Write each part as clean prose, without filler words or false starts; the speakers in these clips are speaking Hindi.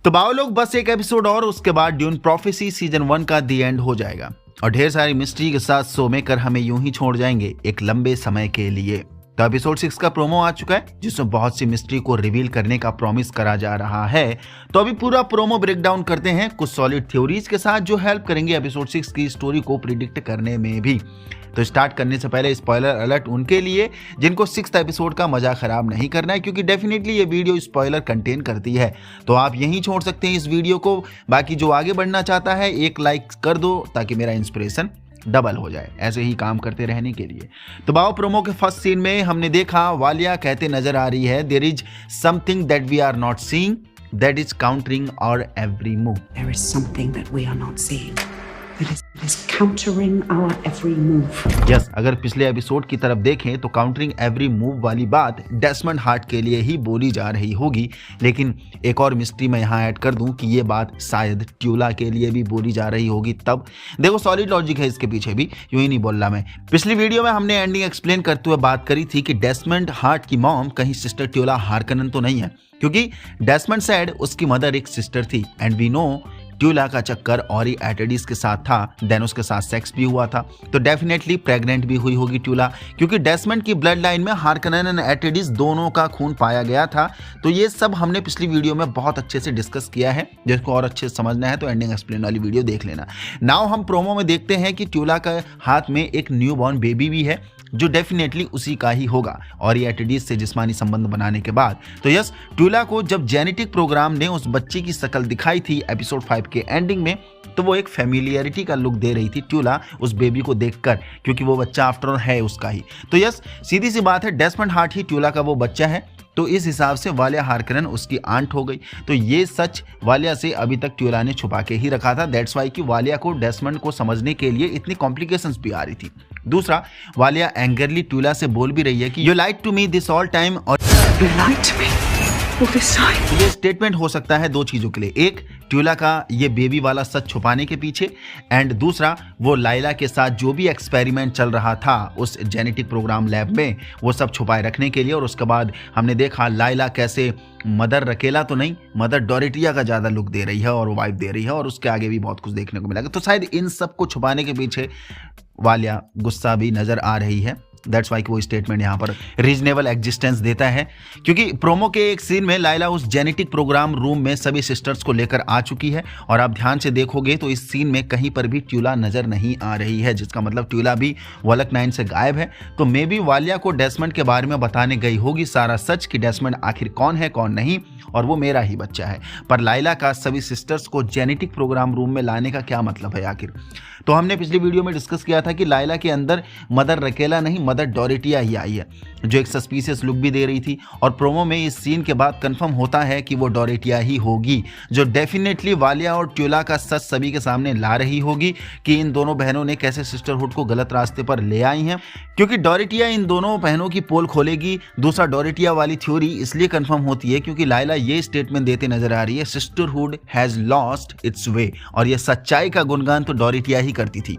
तो बाव लोग बस एक एपिसोड और उसके बाद ड्यून प्रोफेसी सीजन 1 का दी एंड हो जाएगा और ढेर सारी मिस्ट्री के साथ शो मेकर हमें यूं ही छोड़ जाएंगे एक लंबे समय के लिए। तो एपिसोड 6 का प्रोमो आ चुका है जिसमें बहुत सी मिस्ट्री को रिवील करने का प्रॉमिस करा जा रहा है। तो अभी पूरा प्रोमो ब्रेक डाउन करते हैं कुछ सॉलिड थ्योरीज के साथ जो हेल्प करेंगे एपिसोड 6 की स्टोरी को प्रिडिक्ट करने में भी। तो स्टार्ट करने से पहले स्पॉइलर अलर्ट उनके लिए जिनको 6th एपिसोड का मजा खराब नहीं करना है, क्योंकि डेफिनेटली ये वीडियो स्पॉइलर कंटेन करती है। तो आप यहीं छोड़ सकते हैं इस वीडियो को। बाकी जो आगे बढ़ना चाहता है एक लाइक कर दो ताकि मेरा इंस्पिरेशन डबल हो जाए ऐसे ही काम करते रहने के लिए। तो बाव प्रोमो के फर्स्ट सीन में हमने देखा वालिया कहते नजर आ रही है, there is something that we are not seeing that is countering our every move. There is something that we are not seeing. That is countering our every move. Yes, अगर पिछले एपिसोड की तरफ देखें तो काउंटरिंग एवरी मूव वाली बात डेस्मंड हार्ट के लिए ही बोली जा रही होगी, लेकिन एक और मिस्ट्री मैं यहाँ ऐड कर दूं कि ये बात शायद ट्यूला के लिए भी बोली जा रही होगी। तब देखो सॉलिड लॉजिक है इसके पीछे भी, यूं ही नहीं बोल रहा मैं। पिछली वीडियो में हमने एंडिंग एक्सप्लेन करते हुए बात करी थी कि डेस्मंड हार्ट की मॉम कहीं सिस्टर ट्यूला हार्कनन तो नहीं है, क्योंकि डेस्मंड सैड उसकी मदर एक सिस्टर थी एंड वी नो ट्यूला का चक्कर ऑरी एटेडिस के साथ था, देन उसके साथ सेक्स भी हुआ था। तो डेफिनेटली प्रेग्नेंट भी हुई होगी ट्यूला, क्योंकि डेस्मंड की ब्लड लाइन में हार्कनन एंड एटेडिस दोनों का खून पाया गया था। तो ये सब हमने पिछली वीडियो में बहुत अच्छे से डिस्कस किया है, जिसको और अच्छे से समझना है तो एंडिंग एक्सप्लेन वाली वीडियो देख लेना। नाउ हम प्रोमो में देखते हैं कि ट्यूला का हाथ में एक न्यू बॉर्न बेबी भी है जो डेफिनेटली उसी का ही होगा और ये एटेडिस से जिस्मानी संबंध बनाने के बाद। तो यस, ट्यूला को जब जेनेटिक प्रोग्राम ने उस बच्चे की शक्ल दिखाई थी एपिसोड 5 के एंडिंग में, तो वो एक फेमिलियरिटी का लुक दे रही थी ट्यूला उस बेबी को देखकर, क्योंकि वो बच्चा आफ्टर ऑल है उसका ही। तो यस, सीधी सी बात है, डेस्मंड हार्ट ही ट्यूला का वो बच्चा है। तो इस हिसाब से वालिया हार्कनन उसकी आंट हो गई। तो ये सच वालिया से अभी तक ट्यूला ने छुपा के ही रखा था। दैट्स वाई कि वालिया को डेस्मंड को समझने के लिए इतनी कॉम्प्लिकेशंस भी आ रही थी। दूसरा, वालिया एंगरली ट्यूला से बोल भी रही है कि you lied to me this all time, और ये स्टेटमेंट हो सकता है दो चीजों के लिए, एक ट्यूला का ये बेबी वाला सच छुपाने के पीछे, एंड दूसरा वो लाइला के साथ जो भी एक्सपेरिमेंट चल रहा था उस जेनेटिक प्रोग्राम लैब में वो सब छुपाए रखने के लिए। और उसके बाद हमने देखा लाइला कैसे मदर रकेला तो नहीं, मदर डोरेटिया का ज्यादा लुक दे रही है और वाइफ दे रही है, और उसके आगे भी बहुत कुछ देखने को मिलेगा। तो शायद इन सब को छुपाने के पीछे वालिया गुस्सा भी नजर आ रही है। दैट्स वाई कि वो स्टेटमेंट यहाँ पर रीजनेबल एग्जिस्टेंस देता है, क्योंकि प्रोमो के एक सीन में लाइला उस जेनेटिक प्रोग्राम रूम में सभी सिस्टर्स को लेकर आ चुकी है और आप ध्यान से देखोगे तो इस सीन में कहीं पर भी ट्यूला नजर नहीं आ रही है, जिसका मतलब ट्यूला भी वॉलक 9 से गायब है। तो मे बी वालिया को डेस्मंड के बारे में बताने गई होगी सारा सच कि डेस्मंड आखिर कौन है कौन नहीं, और वो मेरा ही बच्चा है। पर लाइला का सभी सिस्टर्स को जेनेटिक प्रोग्राम रूम में लाने का क्या मतलब है आखिर? तो हमने पिछली वीडियो में डिस्कस किया था कि लाइला के अंदर मदर रकेला नहीं, मदर डोरेटिया ही आई है, जो एक सस्पिशियस लुक भी दे रही थी। और प्रोमो में इस सीन के बाद कंफर्म होता है कि वो डोरेटिया ही होगी, जो डेफिनेटली वालिया और ट्यूला का सच सभी के सामने ला रही होगी कि इन दोनों बहनों ने कैसे सिस्टरहुड को गलत रास्ते पर ले आई हैं, क्योंकि डोरेटिया इन दोनों बहनों की पोल खोलेगी। दूसरा, डोरेटिया वाली थ्योरी इसलिए कंफर्म होती है क्योंकि लाइला ये स्टेटमेंट देते नजर आ रही है, सिस्टरहुड हैज लॉस्ट इट्स वे, और ये सच्चाई का गुणगान तो डोरेटिया ही करती थी,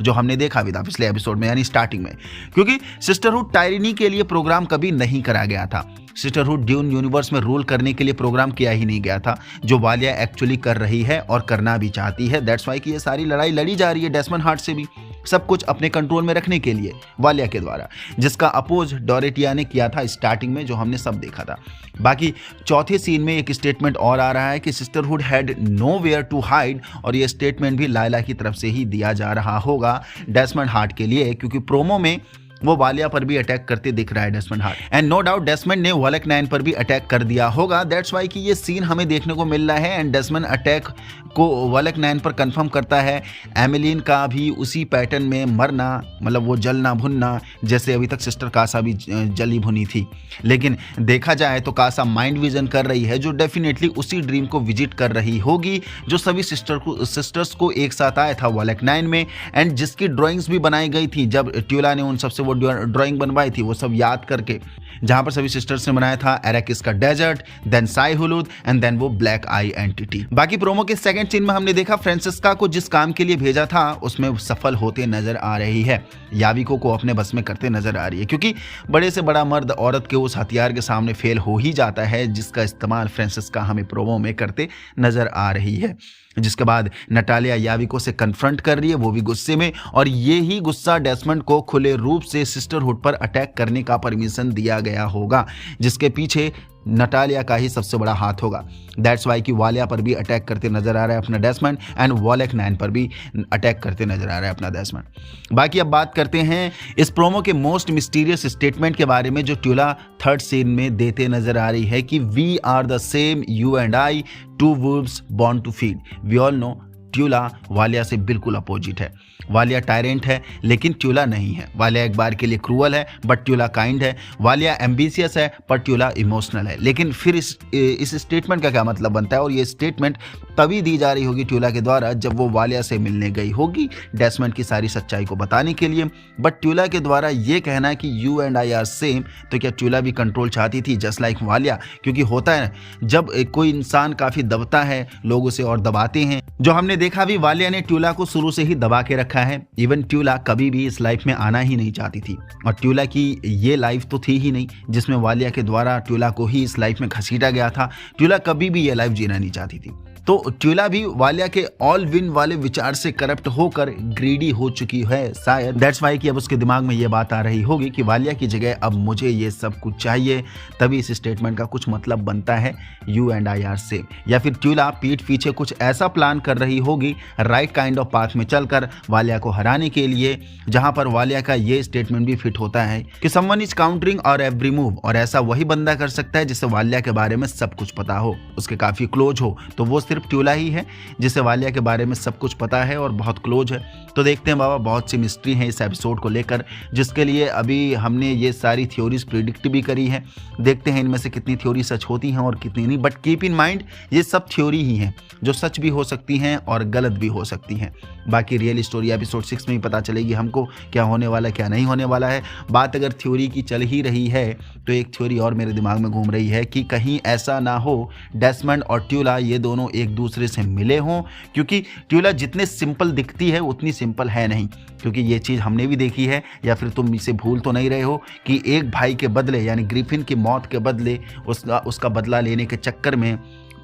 जो हमने देखा भी था पिछले एपिसोड में यानी स्टार्टिंग में, क्योंकि सिस्टरहुड टायरिनी के लिए प्रोग्राम कभी नहीं करा गया था। सिस्टरहुड ड्यून यूनिवर्स में रूल करने के लिए प्रोग्राम किया ही नहीं गया था, जो वालिया एक्चुअली कर रही है और करना भी चाहती है। दैट्स वाई कि ये सारी लड़ाई लड़ी जा रही है डेस्मंड हार्ट से भी, सब कुछ अपने कंट्रोल में रखने के लिए वालिया के द्वारा, जिसका अपोज डोरेटिया ने किया था स्टार्टिंग में, जो हमने सब देखा था। बाकी चौथे सीन में एक स्टेटमेंट और आ रहा है कि sisterhood had nowhere to hide, और ये स्टेटमेंट भी लाइला की तरफ से ही दिया जा रहा होगा डेस्मंड हार्ट के लिए, क्योंकि प्रोमो में वो वालिया पर भी अटैक करते दिख रहा है Desmond Hart, and no doubt Desmond ने वॉलक 9 पर भी अटैक कर दिया होगा। दैट्स वाई कि ये सीन हमें देखने को मिल रहा है, एंड डेस्मंड अटैक को वॉलक 9 पर कंफर्म करता है। एमिलीन का भी उसी पैटर्न में मरना, मतलब वो जलना भुनना, जैसे अभी तक सिस्टर कासा भी जली भुनी थी। लेकिन देखा जाए तो कासा माइंड विजन कर रही है, जो डेफिनेटली उसी ड्रीम को विजिट कर रही होगी जो सभी सिस्टर्स को एक साथ आया था वॉलक 9 में, एंड जिसकी ड्राइंग्स भी बनाई गई थी जब ट्यूला ने उन सबसे वो ड्राइंग बनवाई थी वो सब याद करके, जहां पर सभी सिस्टर्स ने बनाया था एरेकिस का desert, then Shai Hulud and then वो ब्लैक आई एंटिटी। बाकी प्रोमो के सेकंड सीन में हमने देखा फ्रांसिस्का को जिस काम के लिए भेजा था उसमें सफल होते नजर आ रही है, याविको को अपने बस में करते नजर आ रही है, क्योंकि बड़े से बड़ा मर्द औरत के उस हथियार के सामने फेल हो ही जाता है जिसका इस्तेमाल फ्रांसिस्का हमें प्रोमो में करते नजर आ रही है। जिसके बाद नटालिया याविको से कन्फ्रंट कर रही है, वो भी गुस्से में, और ये ही गुस्सा डेस्मंड को खुले रूप से सिस्टरहुड पर अटैक करने का परमिशन दिया गया होगा, जिसके पीछे नटालिया का ही सबसे बड़ा हाथ होगा। दैट्स वाई कि वालिया पर भी अटैक करते नजर आ रहा है अपना डेस्मंड, एंड वॉलेक 9 पर भी अटैक करते नजर आ रहा है अपना डेस्मंड। बाकी अब बात करते हैं इस प्रोमो के मोस्ट मिस्टीरियस स्टेटमेंट के बारे में जो ट्यूला थर्ड सीन में देते नजर आ रही है कि we are the same you and I, two wolves born to feed. We all know Tula Valya से बिल्कुल अपोजिट है। वालिया टायरेंट है लेकिन ट्यूला नहीं है। वालिया एक बार के लिए क्रूअल है बट ट्यूला काइंड है। वालिया एम्बिशियस है पर ट्यूला इमोशनल है। लेकिन फिर इस स्टेटमेंट का क्या मतलब बनता है, और ये स्टेटमेंट तभी दी जा रही होगी ट्यूला के द्वारा जब वो वालिया से मिलने गई होगी डेस्मंड की सारी सच्चाई को बताने के लिए। बट ट्यूला के द्वारा ये कहना कि you and I R same, तो क्या ट्यूला भी कंट्रोल चाहती थी जस्ट लाइक वालिया? क्योंकि होता है जब कोई इंसान काफ़ी दबता है लोग उसे और दबाते हैं, जो हमने देखा भी वालिया ने ट्यूला को शुरू से ही दबा के रखा है। इवन ट्यूला कभी भी इस लाइफ में आना ही नहीं चाहती थी, और ट्यूला की ये लाइफ तो थी ही नहीं जिसमें वालिया के द्वारा ट्यूला को ही इस लाइफ में घसीटा गया था। ट्यूला कभी भी ये लाइफ जीना नहीं चाहती थी। तो ट्यूला भी वालिया के ऑल विन वाले विचार से करप्ट होकर ग्रीडी हो चुकी है शायद। दैट्स वाई कि अब उसके दिमाग में ये बात आ रही होगी कि वालिया की जगह अब मुझे ये सब कुछ चाहिए, तभी इस स्टेटमेंट का कुछ मतलब बनता है you and I R same. या फिर ट्यूला पीठ पीछे कुछ ऐसा प्लान कर रही होगी राइट काइंड ऑफ पाथ में चलकर वालिया को हराने के लिए, जहां पर वालिया का ये स्टेटमेंट भी फिट होता है कि समवन इज काउंटरिंग और एवरी मूव, और ऐसा वही बंदा कर सकता है जिसे वालिया के बारे में सब कुछ पता हो, उसके काफी क्लोज हो। तो वो सिर्फ ट्यूला ही है जिसे वालिया के बारे में सब कुछ पता है और बहुत क्लोज है। तो देखते हैं बाबा, बहुत सी मिस्ट्री है इस एपिसोड को लेकर, जिसके लिए अभी हमने ये सारी थ्योरीज प्रिडिक्ट भी करी है। देखते हैं इनमें से कितनी थ्योरी सच होती हैं और कितनी नहीं, बट कीप इन माइंड ये सब थ्योरी ही हैं जो सच भी हो सकती हैं और गलत भी हो सकती हैं। बाकी रियल स्टोरी एपिसोड 6 में ही पता चलेगी हमको क्या होने वाला है क्या नहीं होने वाला है। बात अगर थ्योरी की चल ही रही है तो एक थ्योरी और मेरे दिमाग में घूम रही है कि कहीं ऐसा ना हो डेस्मंड और ट्यूला ये दोनों एक दूसरे से मिले हों, क्योंकि ट्यूला जितने सिंपल दिखती है उतनी सिंपल है नहीं। क्योंकि ये चीज़ हमने भी देखी है, या फिर तुम इसे भूल तो नहीं रहे हो कि एक भाई के बदले यानी ग्रिफिन की मौत के बदले उसका बदला लेने के चक्कर में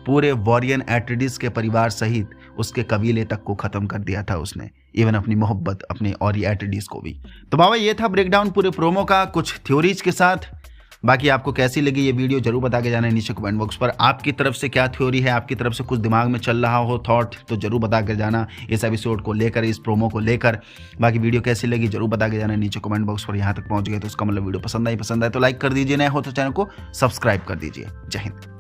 पूरे वॉरियन एट्रेडिस के परिवार सहित उसके कबीले तक को खत्म कर दिया था उसने, इवन अपनी मोहब्बत अपने और एट्रेडिस को भी। तो बाबा ये था ब्रेकडाउन पूरे प्रोमो का कुछ थ्योरीज के साथ। बाकी आपको कैसी लगी ये वीडियो जरूर बता के जाना है नीचे कमेंट बॉक्स पर। आपकी तरफ से क्या थ्योरी है, आपकी तरफ से कुछ दिमाग में चल रहा हो थॉट, तो जरूर बता के जाना इस एपिसोड को लेकर, इस प्रोमो को लेकर। बाकी वीडियो कैसी लगी जरूर बता के जाना नीचे कमेंट बॉक्स पर। यहाँ तक पहुँच गए तो उसका मतलब वीडियो पसंद आए तो लाइक कर दीजिए, नया हो तो चैनल को सब्सक्राइब कर दीजिए। जय हिंद।